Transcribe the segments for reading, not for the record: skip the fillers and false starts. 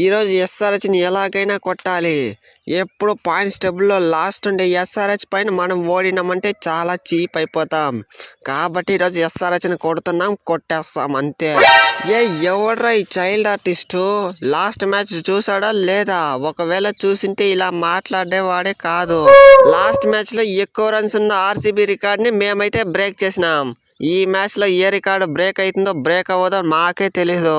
ఈరోజు ఎస్ఆర్హెచ్ని ఎలాగైనా కొట్టాలి. ఎప్పుడు పాయింట్స్ టేబుల్లో లాస్ట్ ఉండే ఎస్ఆర్హెచ్ పైన మనం ఓడినామంటే చాలా చీప్ అయిపోతాం. కాబట్టి ఈరోజు ఎస్ఆర్హెచ్ని కొడుతున్నాం, కొట్టేస్తాం అంతే. ఎవడ్రా ఈ చైల్డ్ ఆర్టిస్టు? లాస్ట్ మ్యాచ్ చూసాడా లేదా? ఒకవేళ చూసింటే ఇలా మాట్లాడేవాడే కాదు. లాస్ట్ మ్యాచ్లో ఎక్కువ రన్స్ ఉన్న ఆర్సీబీ రికార్డ్ని మేమైతే బ్రేక్ చేసినాం. ఈ మ్యాచ్లో ఏ రికార్డు బ్రేక్ అవుతుందో బ్రేక్ అవ్వదో మాకే తెలీదు.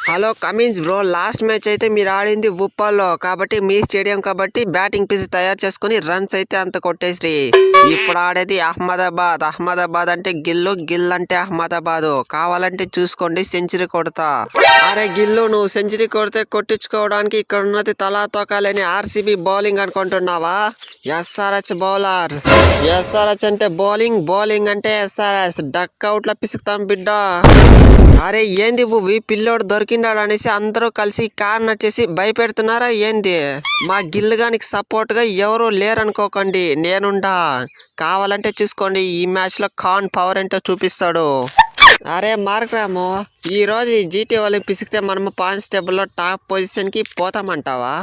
Hello Cummins bro, last match అయితే మీరు ఆడింది ఉప్పల్లో కాబట్టి మీ స్టేడియం కాబట్టి బ్యాటింగ్ పిచ్ తయారు చేసుకుని రన్స్ అయితే అంత కొట్టేసి. ఇప్పుడు ఆడేది అహ్మదాబాద్ అంటే గిల్లు, గిల్ అంటే అహ్మదాబాద్. కావాలంటే చూసుకోండి, సెంచరీ కొడతా. అరే గిల్లు, నువ్వు సెంచరీ కొడితే కొట్టించుకోవడానికి ఇక్కడ ఉన్నది తలా తోకాలేని ఆర్సీబీ బౌలింగ్ అనుకుంటున్నావా? SRH bowler. ఎస్ఆర్హెచ్ అంటే బౌలింగ్ అంటే ఎస్ఆర్హెచ్. డక్ అవుట్ల పిసుకుతాం బిడ్డ. అరే ఏంది భూవి, పిల్లోడు దొరికిండాడు అనేసి అందరూ కలిసి కార్నర్ చేసి భయపెడుతున్నారా ఏంది? మా గిల్లుగానికి సపోర్ట్ గా ఎవరు లేరనుకోకండి, నేనుండా. కావాలంటే చూసుకోండి, ఈ మ్యాచ్ లో ఖాన్ పవర్ ఏంటో చూపిస్తాడు. అరే మార్క్రాము, ఈ రోజు ఈ జీటీ వాళ్ళని పిసికితే మనము పాయింట్స్ టేబుల్లో టాప్ పొజిషన్ కి పోతామంటావా?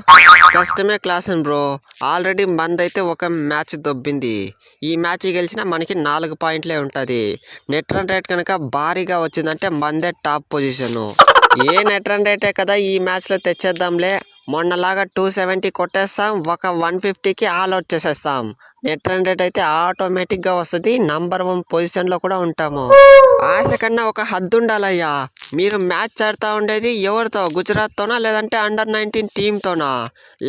కష్టమే క్లాస్ బ్రో. ఆల్రెడీ మందైతే ఒక మ్యాచ్ దొబ్బింది. ఈ మ్యాచ్ గెలిచినా మనకి 4 పాయింట్లే ఉంటుంది. నెట్ రన్ రేట్ కనుక భారీగా వచ్చిందంటే మందే టాప్ పొజిషన్. ఏ నెట్ రన్ రేటే కదా ఈ మ్యాచ్లో తెచ్చేద్దాంలే. మొన్నలాగా 270 కొట్టేస్తాం, ఒక 150కి ఆల్అవుట్ చేసేస్తాం. నెట్ రన్ రేట్ అయితే ఆటోమేటిక్గా వస్తుంది. నంబర్ 1 పొజిషన్లో కూడా ఉంటాము. ఆశ కన్నా ఒక హద్దు ఉండాలయ్యా. మీరు మ్యాచ్ ఆడుతూ ఉండేది ఎవరితో? గుజరాత్తోనా లేదంటే అండర్-19 టీంతోనా?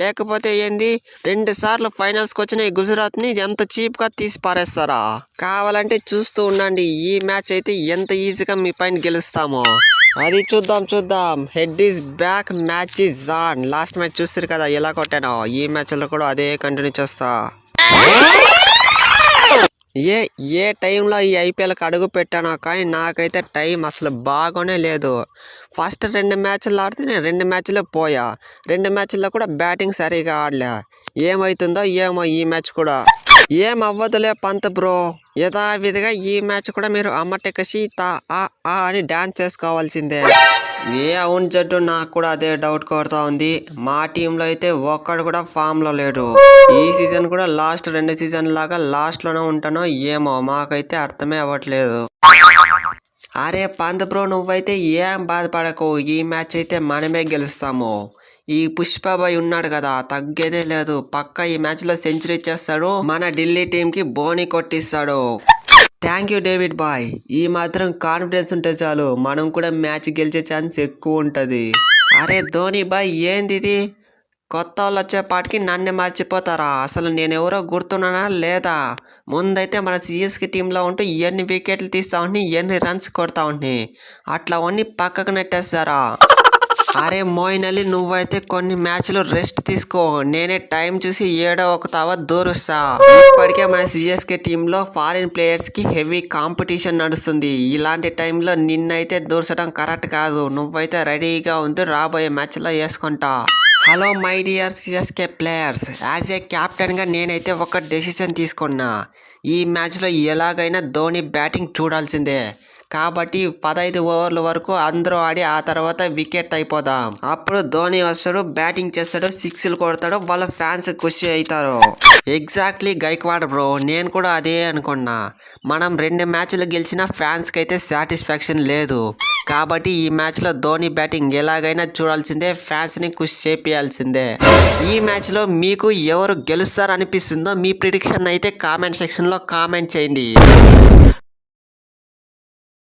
లేకపోతే ఏంది 2 సార్లు ఫైనల్స్కి వచ్చిన ఈ గుజరాత్ని ఎంత చీప్గా తీసి పారేస్తారా? కావాలంటే చూస్తూ ఉండండి, ఈ మ్యాచ్ అయితే ఎంత ఈజీగా మీ పైన గెలుస్తామో. అది చూద్దాం. Head is back, match is on. Last match చూస్తారు కదా ఎలా కొట్టానో, ఈ మ్యాచ్లో కూడా అదే కంటిన్యూ చేస్తా. ఏ టైంలో ఈ ఐపీఎల్కి అడుగు పెట్టానో కానీ నాకైతే టైం అసలు బాగానే లేదు. ఫస్ట్ 2 మ్యాచ్లు ఆడితే నేను 2 మ్యాచ్లో పోయా. 2 మ్యాచ్ల్లో కూడా బ్యాటింగ్ సరిగా ఆడలే. ఏమవుతుందో ఏమో ఈ మ్యాచ్ కూడా. ఏం అవ్వదులే పంత్ బ్రో. యథావిధిగా ఈ మ్యాచ్ కూడా మీరు అమ్మటెకసి అని డ్యాన్స్ చేసుకోవాల్సిందే. అవును జట్టు, నాకు కూడా అదే డౌట్ కొడుతూ ఉంది. మా టీంలో అయితే ఒక్కడు కూడా ఫామ్లో లేడు. ఈ సీజన్ కూడా లాస్ట్ 2 సీజన్ లాగా లాస్ట్లోనే ఉంటానో ఏమో, మాకైతే అర్థమే అవ్వట్లేదు. అరే పంత్ బ్రో, నువ్వైతే ఏం బాధపడకు. ఈ మ్యాచ్ అయితే మనమే గెలుస్తాము. ఈ పుష్పబాయ్ ఉన్నాడు కదా, తగ్గేదే లేదు. పక్క ఈ మ్యాచ్లో సెంచరీ చేస్తాడు, మన ఢిల్లీ టీంకి బోని కొట్టిస్తాడు. థ్యాంక్ యూ డేవిడ్ బాయ్. ఈ మాత్రం కాన్ఫిడెన్స్ ఉంటే చాలు, మనం కూడా మ్యాచ్ గెలిచే ఛాన్స్ ఎక్కువ ఉంటుంది. అరే ధోని బాయ్, ఏంది ఇది? కొత్త వాళ్ళు వచ్చేపాటికి నన్ను మర్చిపోతారా? అసలు నేను ఎవరో గుర్తున్నానా లేదా? ముందైతే మన సిఎస్కే టీంలో ఉంటూ ఎన్ని వికెట్లు తీస్తా ఉంటే, ఎన్ని రన్స్ కొడతా ఉంటే అట్లా అన్నీ పక్కకు నెట్టేస్తారా? అరే మోయిన్ అలీ, నువ్వైతే కొన్ని మ్యాచ్లు రెస్ట్ తీసుకో. నేనే టైం చూసి 7వ ఒకటవ దూరుస్తా. ఇప్పటికే మన సిఎస్కే టీంలో ఫారిన్ ప్లేయర్స్కి హెవీ కాంపిటీషన్ నడుస్తుంది. ఇలాంటి టైంలో నిన్నైతే దూర్చడం కరెక్ట్ కాదు. నువ్వైతే రెడీగా ఉంది, రాబోయే మ్యాచ్లో వేసుకుంటా. Hello my dear CSK players, as a క్యాప్టెన్గా నేనైతే ఒక డెసిషన్ తీసుకున్నా. ఈ మ్యాచ్లో ఎలాగైనా ధోని బ్యాటింగ్ చూడాల్సిందే. కాబట్టి 15 ఓవర్ల వరకు అందరూ ఆడి ఆ తర్వాత వికెట్ అయిపోదాం. అప్పుడు ధోని వస్తాడు, బ్యాటింగ్ చేస్తాడు, 6లు కొడతాడు, వాళ్ళ ఫ్యాన్స్ ఖుషి అవుతారు. ఎగ్జాక్ట్లీ గైక్వాడ్ బ్రో, నేను కూడా అదే అనుకున్నా. మనం 2 మ్యాచ్లు గెలిచిన ఫ్యాన్స్కి అయితే సాటిస్ఫాక్షన్ లేదు. కాబట్టి ఈ మ్యాచ్లో ధోని బ్యాటింగ్ ఎలాగైనా చూడాల్సిందే, ఫ్యాన్స్ని ఖుషి చేపియాల్సిందే. ఈ మ్యాచ్లో మీకు ఎవరు గెలుస్తారనిపిస్తుందో మీ ప్రిడిక్షన్ అయితే కామెంట్ సెక్షన్లో కామెంట్ చేయండి.